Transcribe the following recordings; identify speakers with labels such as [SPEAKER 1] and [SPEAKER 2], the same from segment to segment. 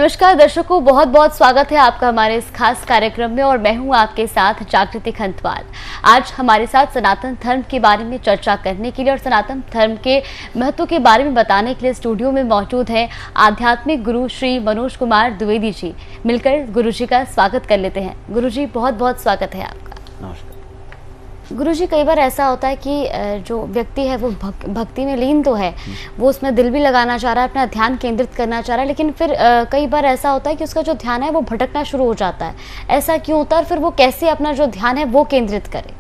[SPEAKER 1] नमस्कार दर्शकों, बहुत बहुत स्वागत है आपका हमारे इस खास कार्यक्रम में और मैं हूं आपके साथ जागृति खंतवाल। आज हमारे साथ सनातन धर्म के बारे में चर्चा करने के लिए और सनातन धर्म के महत्व के बारे में बताने के लिए स्टूडियो में मौजूद है आध्यात्मिक गुरु श्री मनोज कुमार द्विवेदी जी। मिलकर गुरु जी का स्वागत कर लेते हैं। गुरु जी, बहुत बहुत स्वागत है आपका।
[SPEAKER 2] नमस्कार।
[SPEAKER 1] गुरुजी, कई बार ऐसा होता है कि जो व्यक्ति है वो भक्ति में लीन तो है, वो उसमें दिल भी लगाना चाह रहा है, अपना ध्यान केंद्रित करना चाह रहा है, लेकिन फिर कई बार ऐसा होता है कि उसका जो ध्यान है वो भटकना शुरू हो जाता है। ऐसा क्यों होता है? फिर वो कैसे अपना जो ध्यान है वो केंद्रित करे?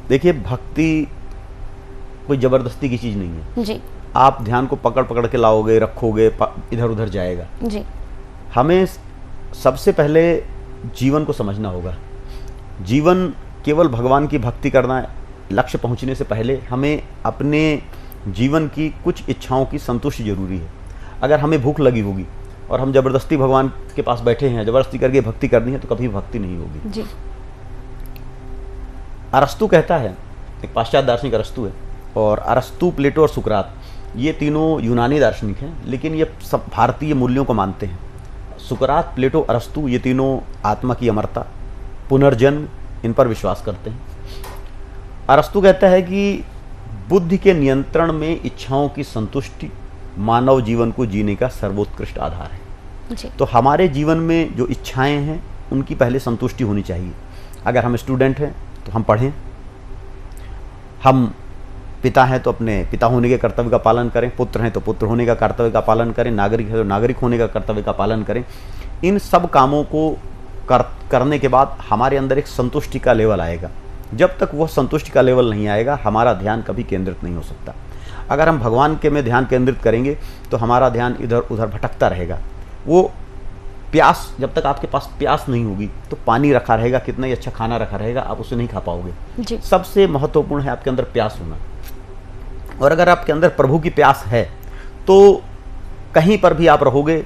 [SPEAKER 2] देखिए, भक्ति कोई जबरदस्ती की चीज़ नहीं है
[SPEAKER 1] जी। आप
[SPEAKER 2] ध्यान को पकड़ पकड़ के लाओगे, रखोगे, इधर उधर जाएगा
[SPEAKER 1] जी।
[SPEAKER 2] हमें सबसे पहले जीवन को समझना होगा। जीवन केवल भगवान की भक्ति करना है। लक्ष्य पहुंचने से पहले हमें अपने जीवन की कुछ इच्छाओं की संतुष्टि जरूरी है। अगर हमें भूख लगी होगी और हम जबरदस्ती भगवान के पास बैठे हैं, जबरदस्ती करके भक्ति करनी है, तो कभी भक्ति नहीं होगी।
[SPEAKER 1] जी।
[SPEAKER 2] अरस्तु कहता है, एक पाश्चात्य दार्शनिक अरस्तु है, और अरस्तु, प्लेटो और सुकरात ये तीनों यूनानी दार्शनिक हैं, लेकिन ये सब भारतीय मूल्यों को मानते हैं। सुकरात, प्लेटो, अरस्तु ये तीनों आत्मा की अमरता, पुनर्जन्म, इन पर विश्वास करते हैं। अरस्तु कहता है कि बुद्धि के नियंत्रण में इच्छाओं की संतुष्टि मानव जीवन को जीने का सर्वोत्कृष्ट आधार है।
[SPEAKER 1] जी।
[SPEAKER 2] तो हमारे जीवन में जो इच्छाएं हैं उनकी पहले संतुष्टि होनी चाहिए। अगर हम स्टूडेंट हैं तो हम पढ़ें, हम पिता हैं तो अपने पिता होने के कर्तव्य का पालन करें, पुत्र हैं तो पुत्र होने का कर्तव्य का पालन करें, नागरिक है तो नागरिक होने का कर्तव्य का पालन करें। इन सब कामों को करने के बाद हमारे अंदर एक संतुष्टि का लेवल आएगा। जब तक वह संतुष्टि का लेवल नहीं आएगा, हमारा ध्यान कभी केंद्रित नहीं हो सकता। अगर हम भगवान के में ध्यान केंद्रित करेंगे तो हमारा ध्यान इधर उधर भटकता रहेगा। वो प्यास, जब तक आपके पास प्यास नहीं होगी तो पानी रखा रहेगा, कितना ही अच्छा खाना रखा रहेगा, आप उसे नहीं खा पाओगे।
[SPEAKER 1] जी।
[SPEAKER 2] सबसे महत्वपूर्ण है आपके अंदर प्यास होना। और अगर आपके अंदर प्रभु की प्यास है तो कहीं पर भी आप रहोगे,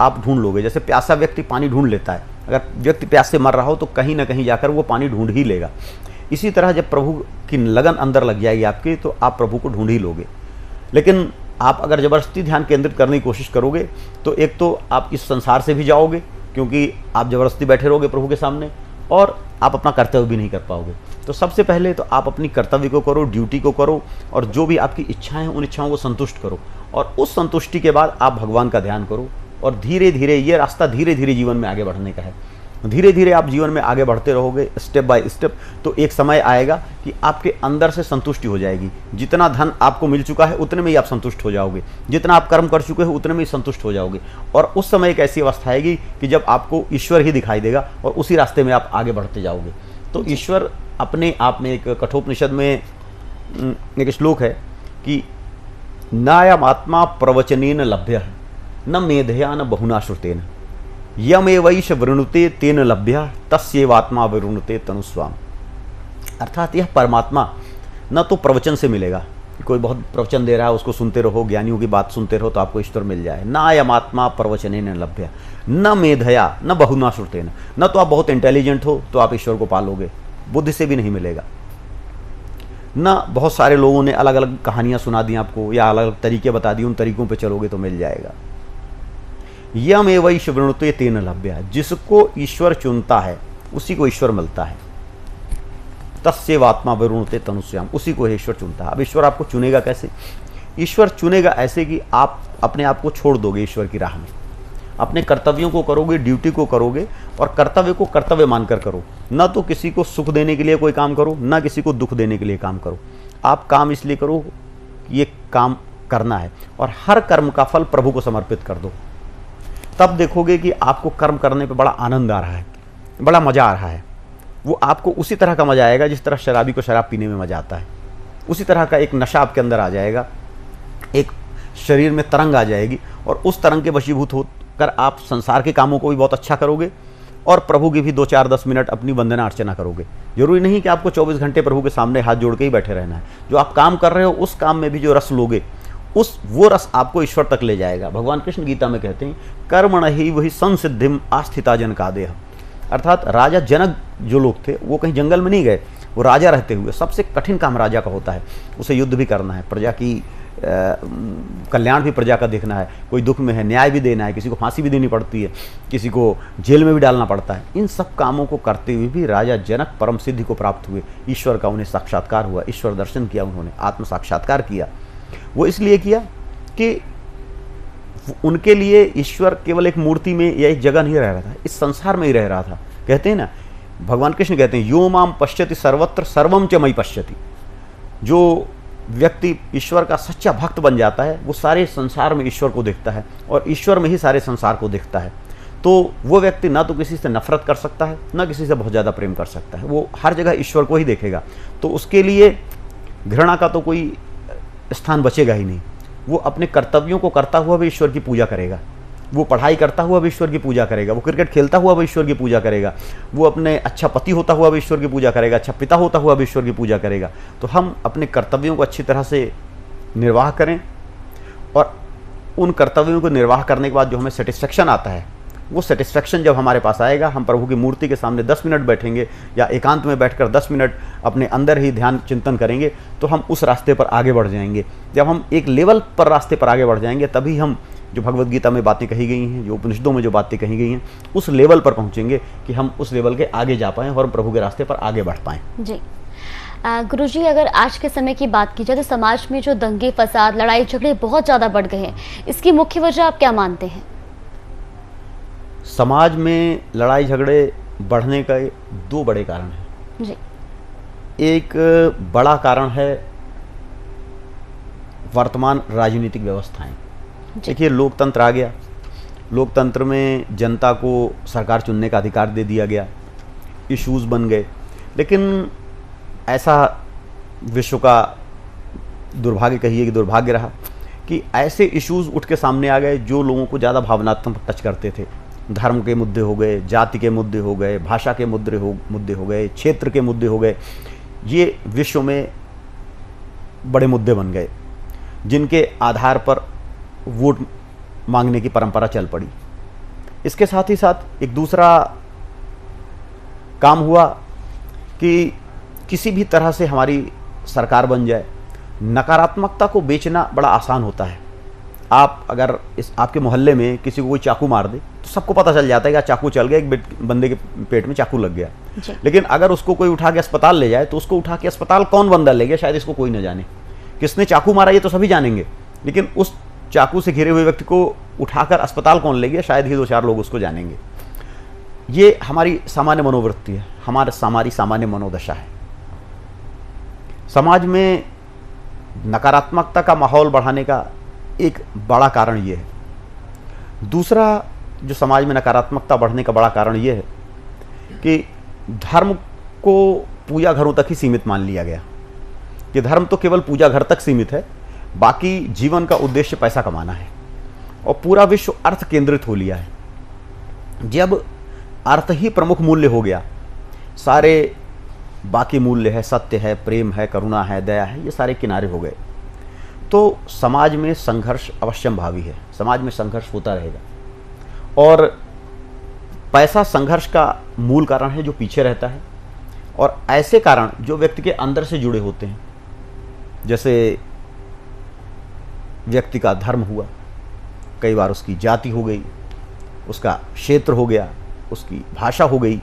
[SPEAKER 2] आप ढूंढ लोगे। जैसे प्यासा व्यक्ति पानी ढूंढ लेता है, अगर व्यक्ति प्यास से मर रहा हो तो कहीं ना कहीं जाकर वो पानी ढूंढ ही लेगा। इसी तरह जब प्रभु की लगन अंदर लग जाएगी आपकी, तो आप प्रभु को ढूंढ ही लोगे। लेकिन आप अगर ज़बरदस्ती ध्यान केंद्रित करने की कोशिश करोगे तो एक तो आप इस संसार से भी जाओगे, क्योंकि आप ज़बरदस्ती बैठे रहोगे प्रभु के सामने, और आप अपना कर्तव्य भी नहीं कर पाओगे। तो सबसे पहले तो आप अपनी कर्तव्य को करो, ड्यूटी को करो, और जो भी आपकी इच्छाएं हैं उन इच्छाओं को संतुष्ट करो, और उस संतुष्टि के बाद आप भगवान का ध्यान करो। और धीरे धीरे, ये रास्ता धीरे धीरे जीवन में आगे बढ़ने का है। धीरे धीरे आप जीवन में आगे बढ़ते रहोगे, स्टेप बाय स्टेप, तो एक समय आएगा कि आपके अंदर से संतुष्टि हो जाएगी। जितना धन आपको मिल चुका है उतने में ही आप संतुष्ट हो जाओगे, जितना आप कर्म कर चुके हो उतने में ही संतुष्ट हो जाओगे। और उस समय एक ऐसी अवस्था आएगी कि जब आपको ईश्वर ही दिखाई देगा और उसी रास्ते में आप आगे बढ़ते जाओगे। तो ईश्वर अपने आप में, एक कठोपनिषद में एक श्लोक है कि नायम आत्मा प्रवचनेन लभ्य न मेधया न बहुना श्रुतेन यमेवैष वृणुते तेन लभ्य तस्यैवात्मा वृणुते तनुस्वाम। अर्थात यह परमात्मा न तो प्रवचन से मिलेगा, कोई बहुत प्रवचन दे रहा है उसको सुनते रहो, ज्ञानियों की बात सुनते रहो तो आपको ईश्वर मिल जाए। न अयम आत्मा प्रवचनेन लभ्य न मेधया न बहुना श्रुतेन। न तो आप बहुत इंटेलिजेंट हो तो आप ईश्वर को पालोगे, बुद्धि से भी नहीं मिलेगा। न बहुत सारे लोगों ने अलग अलग कहानियाँ सुना दी आपको या अलग अलग तरीके बता दिए, उन तरीकों पर चलोगे तो मिल जाएगा। यमेवैष वृणुते तेन लभ्य, जिसको ईश्वर चुनता है उसी को ईश्वर मिलता है। तस्यैवात्मा वृणुते तनुस्याम, उसी को ईश्वर चुनता है। अब ईश्वर आपको चुनेगा कैसे? ईश्वर चुनेगा ऐसे कि आप अपने आप को छोड़ दोगे ईश्वर की राह में, अपने कर्तव्यों को करोगे, ड्यूटी को करोगे, और कर्तव्य को कर्तव्य मानकर करो। न तो किसी को सुख देने के लिए कोई काम करो, न किसी को दुख देने के लिए काम करो। आप काम इसलिए करो ये काम करना है, और हर कर्म का फल प्रभु को समर्पित कर दो। तब देखोगे कि आपको कर्म करने पे बड़ा आनंद आ रहा है, बड़ा मज़ा आ रहा है। वो आपको उसी तरह का मज़ा आएगा जिस तरह शराबी को शराब पीने में मज़ा आता है। उसी तरह का एक नशा आपके अंदर आ जाएगा, एक शरीर में तरंग आ जाएगी, और उस तरंग के वशीभूत होकर आप संसार के कामों को भी बहुत अच्छा करोगे और प्रभु की भी 2, 4, 10 मिनट अपनी वंदना अर्चना करोगे। जरूरी नहीं कि आपको 24 घंटे प्रभु के सामने हाथ जोड़ के ही बैठे रहना है। जो आप काम कर रहे हो उस काम में भी जो रस लोगे, वो रस आपको ईश्वर तक ले जाएगा। भगवान कृष्ण गीता में कहते हैं, कर्मण ही वही संसिद्धिम आस्थिता जनकादेह। अर्थात राजा जनक जो लोग थे वो कहीं जंगल में नहीं गए, वो राजा रहते हुए सबसे कठिन काम राजा का होता है। उसे युद्ध भी करना है, प्रजा की कल्याण भी प्रजा का देखना है, कोई दुख में है न्याय भी देना है, किसी को फांसी भी देनी पड़ती है, किसी को जेल में भी डालना पड़ता है। इन सब कामों को करते हुए भी राजा जनक परम सिद्धि को प्राप्त हुए। ईश्वर का उन्हें साक्षात्कार हुआ, ईश्वर दर्शन किया, उन्होंने आत्म साक्षात्कार किया। वो इसलिए किया कि उनके लिए ईश्वर केवल एक मूर्ति में या एक जगह नहीं रह रहा था, इस संसार में ही रह रहा था। कहते हैं ना, भगवान कृष्ण कहते हैं यो माम पश्यति सर्वत्र सर्वम च मयि पश्यति। जो व्यक्ति ईश्वर का सच्चा भक्त बन जाता है वो सारे संसार में ईश्वर को देखता है और ईश्वर में ही सारे संसार को देखता है। तो वो व्यक्ति ना तो किसी से नफरत कर सकता है, ना किसी से बहुत ज़्यादा प्रेम कर सकता है, वो हर जगह ईश्वर को ही देखेगा। तो उसके लिए घृणा का तो कोई स्थान बचेगा ही नहीं। वो अपने कर्तव्यों को करता हुआ भी ईश्वर की पूजा करेगा, वो पढ़ाई करता हुआ भी ईश्वर की पूजा करेगा, वो क्रिकेट खेलता हुआ भी ईश्वर की पूजा करेगा, वो अपने अच्छा पति होता हुआ भी ईश्वर की पूजा करेगा, अच्छा पिता होता हुआ भी ईश्वर की पूजा करेगा। तो हम अपने कर्तव्यों को अच्छी तरह से निर्वाह करें और उन कर्तव्यों को निर्वाह करने के बाद जो हमें सेटिस्फेक्शन आता है, वो सेटिस्फेक्शन जब हमारे पास आएगा, हम प्रभु की मूर्ति के सामने 10 मिनट बैठेंगे या एकांत में बैठकर 10 मिनट अपने अंदर ही ध्यान चिंतन करेंगे, तो हम उस रास्ते पर आगे बढ़ जाएंगे। जब हम एक लेवल पर रास्ते पर आगे बढ़ जाएंगे, तभी हम जो भगवत गीता में बातें कही गई हैं, जो उपनिषदों में जो बातें कही गई हैं, उस लेवल पर पहुंचेंगे कि हम उस लेवल के आगे जा पाएँ और प्रभु के रास्ते पर आगे बढ़ पाएँ।
[SPEAKER 1] जी गुरुजी, अगर आज के समय की बात की जाए तो समाज में जो दंगे फसाद लड़ाई झगड़े बहुत ज़्यादा बढ़ गए हैं, इसकी मुख्य वजह आप क्या मानते हैं?
[SPEAKER 2] समाज में लड़ाई झगड़े बढ़ने का 2 बड़े कारण हैं
[SPEAKER 1] जी।
[SPEAKER 2] एक बड़ा कारण है वर्तमान राजनीतिक व्यवस्थाएं। देखिए, लोकतंत्र आ गया, लोकतंत्र में जनता को सरकार चुनने का अधिकार दे दिया गया, इश्यूज बन गए। लेकिन ऐसा विश्व का दुर्भाग्य, कहिए कि दुर्भाग्य रहा, कि ऐसे इश्यूज उठ के सामने आ गए जो लोगों को ज़्यादा भावनात्मक टच करते थे। धर्म के मुद्दे हो गए, जाति के मुद्दे हो गए, भाषा के मुद्दे हो गए, क्षेत्र के मुद्दे हो गए। ये विश्व में बड़े मुद्दे बन गए जिनके आधार पर वोट मांगने की परंपरा चल पड़ी। इसके साथ ही साथ एक दूसरा काम हुआ कि किसी भी तरह से हमारी सरकार बन जाए, नकारात्मकता को बेचना बड़ा आसान होता है। आप अगर आपके मोहल्ले में किसी को कोई चाकू मार दे तो सबको पता चल जाता है कि चाकू चल गया, एक बंदे के पेट में चाकू लग गया। लेकिन अगर उसको कोई उठा के अस्पताल ले जाए तो उसको उठा के अस्पताल कौन बंदा ले गया शायद इसको कोई न जाने। किसने चाकू मारा ये तो सभी जानेंगे, लेकिन उस चाकू से घिरे हुए व्यक्ति को उठाकर अस्पताल कौन ले गया शायद ही 2-4 लोग उसको जानेंगे। ये हमारी सामान्य मनोवृत्ति है, हमारी सामान्य मनोदशा है। समाज में नकारात्मकता का माहौल बढ़ाने का एक बड़ा कारण ये है। दूसरा जो समाज में नकारात्मकता बढ़ने का बड़ा कारण ये है कि धर्म को पूजा घरों तक ही सीमित मान लिया गया कि धर्म तो केवल पूजा घर तक सीमित है, बाकी जीवन का उद्देश्य पैसा कमाना है और पूरा विश्व अर्थ केंद्रित हो लिया है। जब अर्थ ही प्रमुख मूल्य हो गया, सारे बाकी मूल्य है, सत्य है, प्रेम है, करुणा है, दया है, ये सारे किनारे हो गए, तो समाज में संघर्ष अवश्यंभावी है। समाज में संघर्ष होता रहेगा और पैसा संघर्ष का मूल कारण है जो पीछे रहता है। और ऐसे कारण जो व्यक्ति के अंदर से जुड़े होते हैं, जैसे व्यक्ति का धर्म हुआ, कई बार उसकी जाति हो गई, उसका क्षेत्र हो गया, उसकी भाषा हो गई।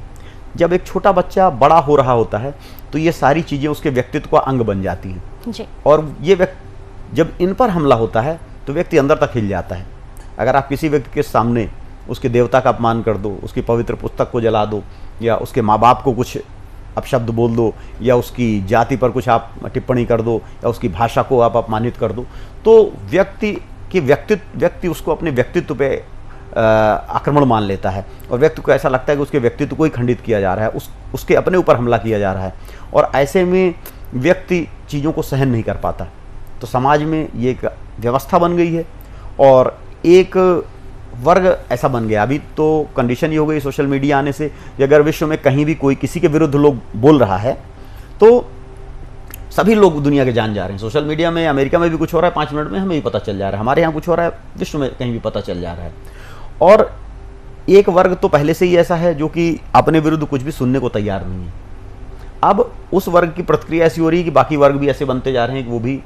[SPEAKER 2] जब एक छोटा बच्चा बड़ा हो रहा होता है तो ये सारी चीज़ें उसके व्यक्तित्व का अंग बन जाती हैं जी। और ये जब इन पर हमला होता है तो व्यक्ति अंदर तक हिल जाता है। अगर आप किसी व्यक्ति के सामने उसके देवता का अपमान कर दो, उसकी पवित्र पुस्तक को जला दो, या उसके माँ बाप को कुछ अपशब्द बोल दो, या उसकी जाति पर कुछ आप टिप्पणी कर दो, या उसकी भाषा को आप अपमानित कर दो, तो व्यक्ति उसको अपने व्यक्तित्व पे आक्रमण मान लेता है और व्यक्ति को ऐसा लगता है कि उसके व्यक्तित्व को ही खंडित किया जा रहा है, उसके अपने ऊपर हमला किया जा रहा है, और ऐसे में व्यक्ति चीज़ों को सहन नहीं कर पाता। तो समाज में ये एक व्यवस्था बन गई है और एक वर्ग ऐसा बन गया। अभी तो कंडीशन ये हो गई सोशल मीडिया आने से कि अगर विश्व में कहीं भी कोई किसी के विरुद्ध लोग बोल रहा है तो सभी लोग दुनिया के जान जा रहे हैं। सोशल मीडिया में अमेरिका में भी कुछ हो रहा है 5 मिनट में हमें भी पता चल जा रहा है, हमारे यहाँ कुछ हो रहा है विश्व में कहीं भी पता चल जा रहा है। और एक वर्ग तो पहले से ही ऐसा है जो कि अपने विरुद्ध कुछ भी सुनने को तैयार नहीं है। अब उस वर्ग की प्रतिक्रिया ऐसी हो रही है कि बाकी वर्ग भी ऐसे बनते जा रहे हैं कि वो भी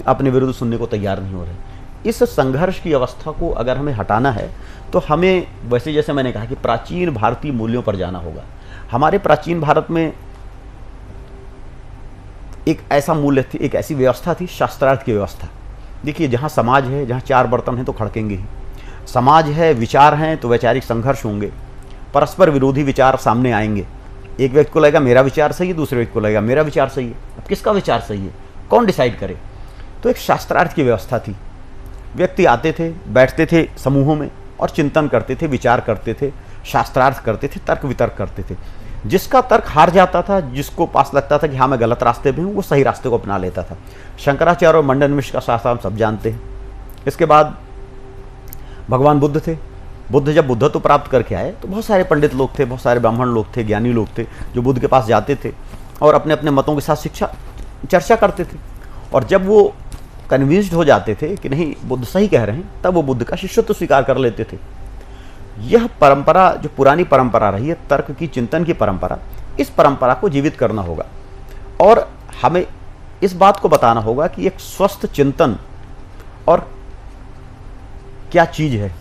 [SPEAKER 2] अपने विरुद्ध सुनने को तैयार नहीं हो रहे। इस संघर्ष की अवस्था को अगर हमें हटाना है तो हमें, वैसे जैसे मैंने कहा कि प्राचीन भारतीय मूल्यों पर जाना होगा। हमारे प्राचीन भारत में एक ऐसा मूल्य थी, एक ऐसी व्यवस्था थी, शास्त्रार्थ की व्यवस्था। देखिए, जहाँ समाज है, जहाँ चार बर्तन हैं तो खड़केंगे ही। समाज है, विचार हैं तो वैचारिक संघर्ष होंगे, परस्पर विरोधी विचार सामने आएंगे। एक व्यक्ति को लगेगा मेरा विचार सही है, दूसरे व्यक्ति को लगेगा मेरा विचार सही है। अब किसका विचार सही है, कौन डिसाइड करे? तो एक शास्त्रार्थ की व्यवस्था थी। व्यक्ति आते थे, बैठते थे समूहों में और चिंतन करते थे, विचार करते थे, शास्त्रार्थ करते थे, तर्क वितर्क करते थे। जिसका तर्क हार जाता था, जिसको पास लगता था कि हाँ मैं गलत रास्ते पे हूँ, वो सही रास्ते को अपना लेता था। शंकराचार्य और मंडन मिश्र का शास्त्र हम सब जानते हैं। इसके बाद भगवान बुद्ध थे। बुद्ध जब बुद्धत्व प्राप्त करके आए तो बहुत सारे पंडित लोग थे, बहुत सारे ब्राह्मण लोग थे, ज्ञानी लोग थे, जो बुद्ध के पास जाते थे और अपने अपने मतों के साथ चर्चा करते थे। और जब वो कन्विंस्ड हो जाते थे कि नहीं बुद्ध सही कह रहे हैं, तब वो बुद्ध का शिष्यत्व स्वीकार कर लेते थे। यह परंपरा, जो पुरानी परंपरा रही है, तर्क की, चिंतन की परंपरा, इस परंपरा को जीवित करना होगा। और हमें इस बात को बताना होगा कि एक स्वस्थ चिंतन और क्या चीज है।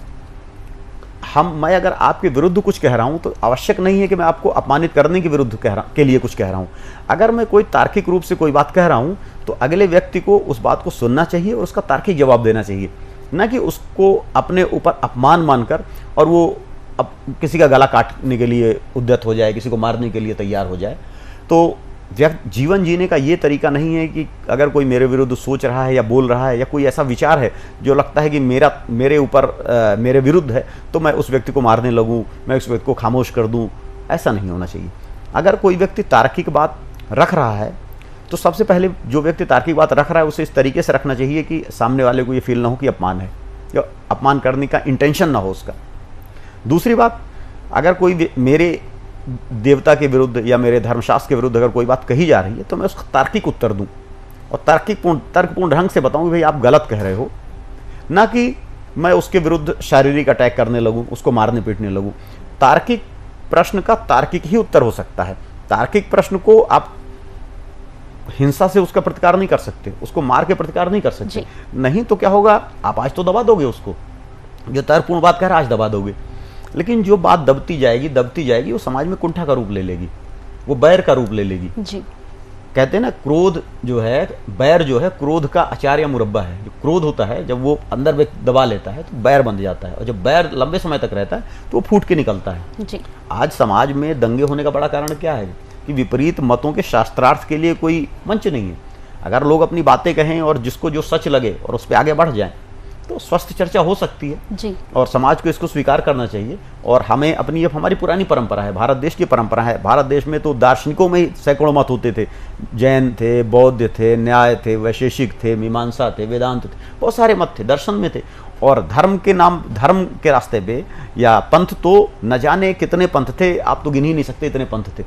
[SPEAKER 2] मैं अगर आपके विरुद्ध कुछ कह रहा हूं तो आवश्यक नहीं है कि मैं आपको अपमानित करने के विरुद्ध के लिए कुछ कह रहा हूं। अगर मैं कोई तार्किक रूप से कोई बात कह रहा हूं तो अगले व्यक्ति को उस बात को सुनना चाहिए और उसका तार्किक जवाब देना चाहिए, न कि उसको अपने ऊपर अपमान मानकर और वो अब किसी का गला काटने के लिए उद्यत हो जाए, किसी को मारने के लिए तैयार हो जाए। तो जीवन जीने का ये तरीका नहीं है कि अगर कोई मेरे विरुद्ध सोच रहा है या बोल रहा है या कोई ऐसा विचार है जो लगता है कि मेरे ऊपर मेरे विरुद्ध है, तो मैं उस व्यक्ति को मारने लगूं, मैं उस व्यक्ति को खामोश कर दूं। ऐसा नहीं होना चाहिए। अगर कोई व्यक्ति तार्किक बात रख रहा है तो सबसे पहले जो व्यक्ति तार्किक बात रख रहा है उसे इस तरीके से रखना चाहिए कि सामने वाले को ये फील ना हो कि अपमान है, या अपमान करने का इंटेंशन ना हो उसका। दूसरी बात, अगर कोई मेरे देवता के विरुद्ध या मेरे धर्मशास्त्र के विरुद्ध अगर कोई बात कही जा रही है तो मैं उसका तार्किक उत्तर दूं और तर्कपूर्ण ढंग से बताऊं कि भाई आप गलत कह रहे हो, ना कि मैं उसके विरुद्ध शारीरिक अटैक करने लगूं, उसको मारने पीटने लगूं। तार्किक प्रश्न का तार्किक ही उत्तर हो सकता है। तार्किक प्रश्न को आप हिंसा से उसका प्रतिकार नहीं कर सकते, उसको मार के प्रतिकार नहीं कर सकते। नहीं तो क्या होगा, आप आज तो दबा दोगे उसको, जो तर्कपूर्ण बात कह रहा है आज दबा दोगे, लेकिन जो बात दबती जाएगी वो समाज में कुंठा का रूप ले लेगी, वो बैर का रूप ले लेगी जी। कहते हैं ना, क्रोध जो है, बैर जो है, क्रोध का अचार या मुरब्बा है। जो क्रोध होता है जब वो अंदर व्यक्ति दबा लेता है तो बैर बन जाता है, और जब बैर लंबे समय तक रहता है तो वो फूट के निकलता है जी। आज समाज में दंगे होने का बड़ा कारण क्या है कि विपरीत मतों के शास्त्रार्थ के लिए कोई मंच नहीं है। अगर लोग अपनी बातें कहें और जिसको जो सच लगे और उस पर आगे बढ़ जाएं तो स्वस्थ चर्चा हो सकती है जी। और समाज को इसको स्वीकार करना चाहिए। और हमें अपनी, अब हमारी पुरानी परंपरा है, भारत देश की परंपरा है। भारत देश में तो दार्शनिकों में ही सैकड़ों मत होते थे। जैन थे, बौद्ध थे, न्याय थे, वैशेषिक थे, मीमांसा थे, वेदांत थे, बहुत सारे मत थे, दर्शन में थे। और धर्म के नाम, धर्म के रास्ते पे या पंथ तो न जाने कितने पंथ थे, आप तो गिन ही नहीं सकते इतने पंथ थे।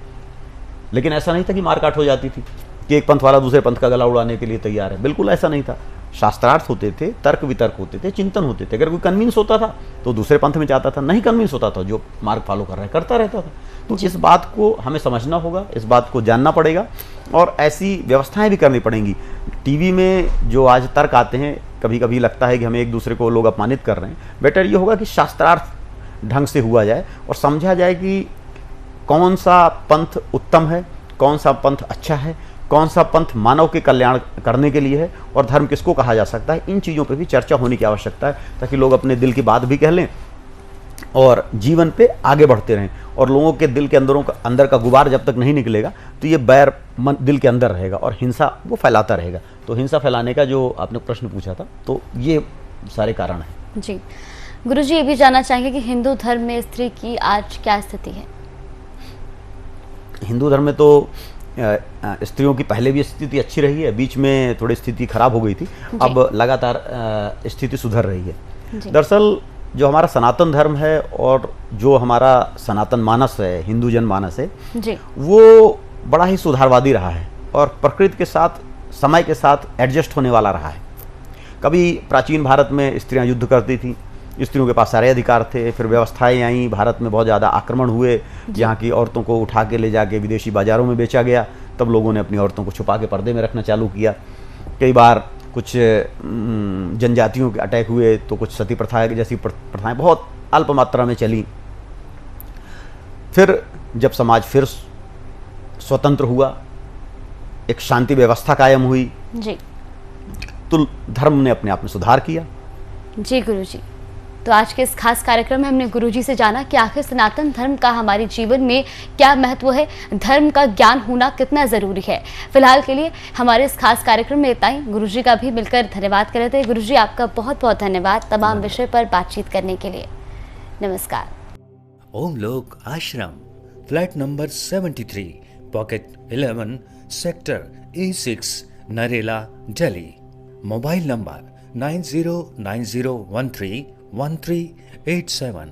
[SPEAKER 2] लेकिन ऐसा नहीं था कि मारकाट हो जाती थी कि एक पंथ वाला दूसरे पंथ का गला उड़ाने के लिए तैयार है, बिल्कुल ऐसा नहीं था। शास्त्रार्थ होते थे, तर्क वितर्क होते थे, चिंतन होते थे। अगर कोई कन्विंस होता था तो दूसरे पंथ में जाता था, नहीं कन्विंस होता था जो मार्ग फॉलो कर रहा है करता रहता था। तो इस बात को हमें समझना होगा, इस बात को जानना पड़ेगा और ऐसी व्यवस्थाएं भी करनी पड़ेंगी। टीवी में जो आज तर्क आते हैं, कभी कभी लगता है कि हमें एक दूसरे को लोग अपमानित कर रहे हैं। बेटर ये होगा कि शास्त्रार्थ ढंग से हुआ जाए और समझा जाए कि कौन सा पंथ उत्तम है, कौन सा पंथ अच्छा है, कौन सा पंथ मानव के कल्याण करने के लिए है और धर्म किसको कहा जा सकता है। इन चीज़ों पे भी चर्चा होने की आवश्यकता है ताकि लोग अपने दिल की बात भी कह लें और जीवन पे आगे बढ़ते रहें। और लोगों के दिल के अंदर का गुबार जब तक नहीं निकलेगा तो ये बैर दिल के अंदर रहेगा और हिंसा वो फैलाता रहेगा। तो हिंसा फैलाने का जो आपने प्रश्न पूछा था, तो ये सारे कारण हैं
[SPEAKER 1] जी। गुरुजी, ये भी जानना चाहेंगे कि हिंदू धर्म में स्त्री की आज क्या स्थिति है?
[SPEAKER 2] हिंदू धर्म में तो स्त्रियों की पहले भी स्थिति अच्छी रही है, बीच में थोड़ी स्थिति खराब हो गई थी, अब लगातार स्थिति सुधर रही है। दरअसल जो हमारा सनातन धर्म है और जो हमारा सनातन मानस है, हिंदू जन मानस है जी, वो बड़ा ही सुधारवादी रहा है और प्रकृति के साथ, समय के साथ एडजस्ट होने वाला रहा है। कभी प्राचीन भारत में स्त्रियां युद्ध करती थी, स्त्रियों के पास सारे अधिकार थे, फिर व्यवस्थाएं आई, भारत में बहुत ज़्यादा आक्रमण हुए, यहाँ की औरतों को उठा के ले जाके विदेशी बाज़ारों में बेचा गया, तब लोगों ने अपनी औरतों को छुपा के पर्दे में रखना चालू किया। कई बार कुछ जनजातियों के अटैक हुए तो कुछ सती प्रथा जैसी प्रथाएं बहुत अल्प मात्रा में चली। फिर जब समाज फिर स्वतंत्र हुआ, एक शांति व्यवस्था कायम हुई
[SPEAKER 1] जी,
[SPEAKER 2] तो धर्म ने अपने आप में सुधार किया।
[SPEAKER 1] जी गुरुजी, तो आज के इस खास कार्यक्रम में हमने गुरुजी से जाना कि आखिर सनातन धर्म का हमारे जीवन में क्या महत्व है, धर्म का ज्ञान होना कितना ज़रूरी है। फिलहाल के लिए हमारे इस खास कार्यक्रम में इतना ही। गुरुजी का भी मिलकर धन्यवाद कर रहे थे। गुरुजी, आपका बहुत बहुत धन्यवाद तमाम विषय पर बातचीत करने के लिए। नमस्कार।
[SPEAKER 3] ओम लोक आश्रम, flat number 73, pocket 11, sector E6, Narela, Delhi. Mobile number 9090131387।